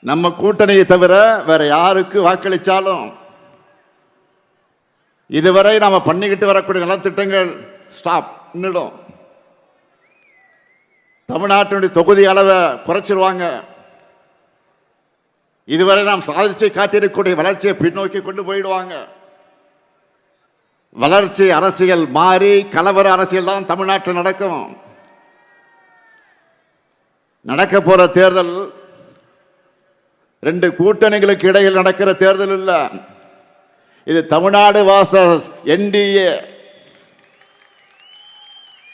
நம்ம கூட்டணியை தவிர வேற யாருக்கு வாக்களித்தாலும் இதுவரை நாம பண்ணிக்கிட்டு வரக்கூடிய நலத்திட்டங்கள் ஸ்டாப் நின்றுடும். தமிழ்நாட்டினுடைய தொகுதி அளவை குறைச்சிருவாங்க. இதுவரை நாம் சாதிச்சு காட்டியிருக்கக்கூடிய வளர்ச்சியை பின்னோக்கி கொண்டு போயிடுவாங்க. வளர்ச்சி அரசியல் மாறி கலவர அரசியல் தான் தமிழ்நாட்டில் நடக்கும். நடக்க போற தேர்தல் ரெண்டு கூட்டணிகளுக்கு இடையில் நடக்கிற தேர்தல் இல்ல. இது தமிழ்நாடு வாசஸ் என்டிஏ.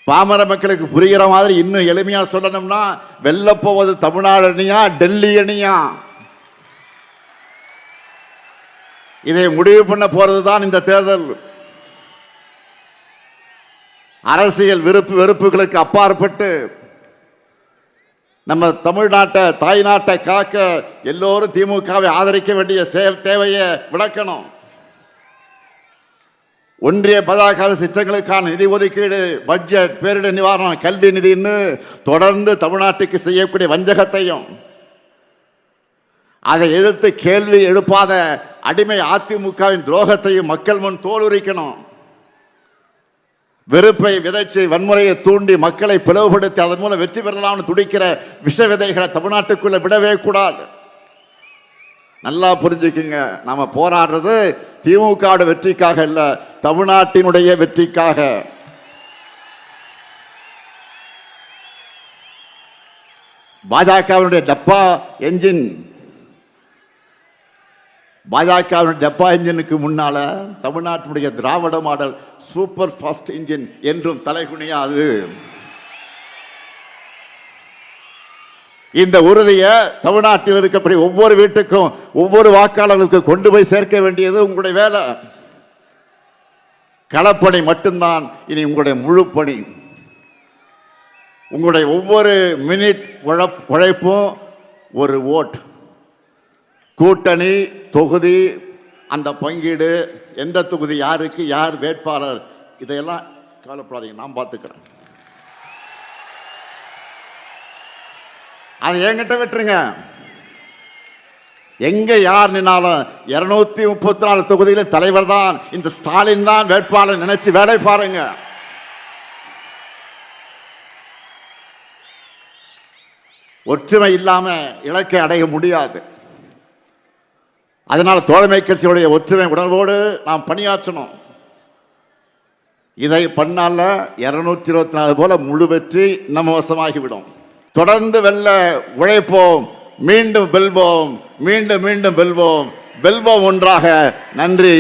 பாமர மக்களுக்கு புரிகிற மாதிரி இன்னும் எளிமையா சொல்லணும்னா, வெல்ல போவது தமிழ்நாடு அணியா டெல்லி அணியா, இதை முடிவு பண்ண போறதுதான் இந்த தேர்தல். அரசியல் விருப்பு வெறுப்புகளுக்கு அப்பாற்பட்டு நம்ம தமிழ்நாட்டை தாய்நாட்டை காக்க எல்லோரும் திமுகவை ஆதரிக்க வேண்டிய தேவையை விளக்கணும். ஒன்றிய பதாகால திட்டங்களுக்கான நிதி ஒதுக்கீடு, பட்ஜெட், பேரிடர் நிவாரணம், கல்வி நிதின்னு தொடர்ந்து தமிழ்நாட்டுக்கு செய்யக்கூடிய வஞ்சகத்தையும், அதை எதிர்த்து கேள்வி எழுப்பாத அடிமை அதிமுகவின் துரோகத்தையும் மக்கள் முன் தோலுரிக்கணும். வெறுப்பை விதைச்சு வன்முறையை தூண்டி மக்களை பிளவுபடுத்தி அதன் மூலம் வெற்றி பெறலாம்னு துடிக்கிற விஷ விதைகளை தமிழ்நாட்டுக்குள்ள விடவே கூடாது. நல்லா புரிஞ்சுக்குங்க, நாம போராடுறது திமுக வெற்றிக்காக இல்ல, தமிழ்நாட்டினுடைய வெற்றிக்காக. பாஜகவினுடைய டப்பா என்ஜின், பாஜகவின் டப்பா இன்ஜினுக்கு முன்னால தமிழ்நாட்டினுடைய திராவிட மாடல் சூப்பர் ஃபாஸ்ட் இன்ஜின் என்றும் தலைகுனியாது. இந்த உறுதியை தமிழ்நாட்டில் இருக்கக்கூடிய ஒவ்வொரு வீட்டுக்கும் ஒவ்வொரு வாக்காளர்களுக்கு கொண்டு போய் சேர்க்க வேண்டியது உங்களுடைய வேலை. களப்பணி மட்டும்தான் இனி உங்களுடைய முழு பணி. உங்களுடைய ஒவ்வொரு மினிட் உழைப்பும் ஒரு ஓட். கூட்டணி, தொகுதி, அந்த பங்கீடு, எந்த தொகுதி யாருக்கு யார் வேட்பாளர், இதையெல்லாம் கவலைப்படாதீங்க, நான் பார்த்துக்கிறேன். அதை என்கிட்ட விட்டுருங்க. எங்க யார் நின்னாலும் 234 தொகுதியில தலைவர் தான் இந்த ஸ்டாலின் தான் வேட்பாளர் நினைச்சு வேலை பாருங்க. ஒற்றுமை இல்லாம இலக்கை அடைய முடியாது. அதனால தோழமை கட்சியுடைய ஒற்றுமை உணர்வோடு நாம் பணியாற்றணும். இதை பண்ணால 224 போல முழு வெற்றி நம்ம வசமாகிவிடும். தொடர்ந்து வெல்ல உழைப்போம், மீண்டும் வெல்வோம், மீண்டும் மீண்டும் வெல்வோம், வெல்வோம் ஒன்றாக. நன்றி.